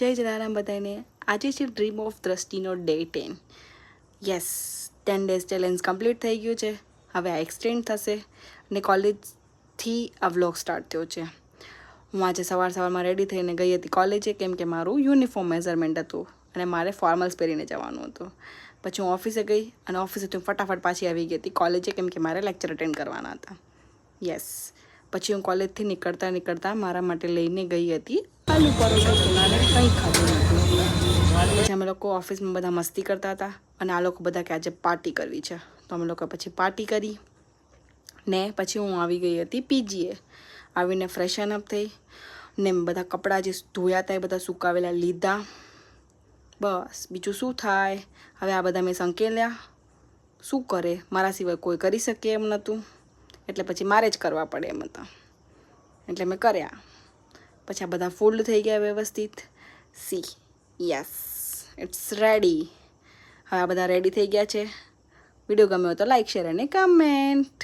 જય જલારામ બધાને. આજે છે ડ્રીમ ઓફ દ્રષ્ટિનો day 10. Yes, 10 days challenge complete થઈ ગયું છે. હવે આ એક્સટેન્ડ થશે અને કોલેજથી આ વ્લોગ સ્ટાર્ટ થયો છે. હું આજે સવારમાં રેડી થઈને ગઈ હતી કોલેજે, કેમ કે મારું યુનિફોર્મ મેઝરમેન્ટ હતું અને મારે ફોર્મલ્સ પહેરીને જવાનું હતું. પછી હું ઓફિસે ગઈ અને ઓફિસેથી હું ફટાફટ પાછી આવી ગઈ હતી કોલેજે, કેમ કે મારે લેક્ચર અટેન્ડ કરવાના હતા. યસ, પછી હું કોલેજથી નીકળતા મારા માટે લઈને ગઈ હતી આલુ પરોઠા. કંઈ ખાધું નથી. પછી અમે લોકો ઓફિસમાં બધા મસ્તી કરતા હતા અને આ લોકો બધા કે આજે પાર્ટી કરવી છે, તો અમે લોકો પછી પાર્ટી કરી ને પછી હું આવી ગઈ હતી પીજીએ. આવીને ફ્રેશન અપ થઈ ને બધા કપડાં જે ધોયા હતા એ બધા સુકાવેલા લીધા. બસ બીજું શું થાય. હવે આ બધા મેં સંકેલ્યા. શું કરે, મારા સિવાય કોઈ કરી શકે એમ નહોતું, એટલે પછી મારે જ કરવા પડે એમ હતા, એટલે મેં કર્યા. પછી આ બધા ફોલ્ડ થઈ ગયા વ્યવસ્થિત. See, yes, it's ready. હવે આ બધા રેડી થઈ ગયા છે. વિડીયો ગમ્યો તો લાઈક, શેર અને કમેન્ટ.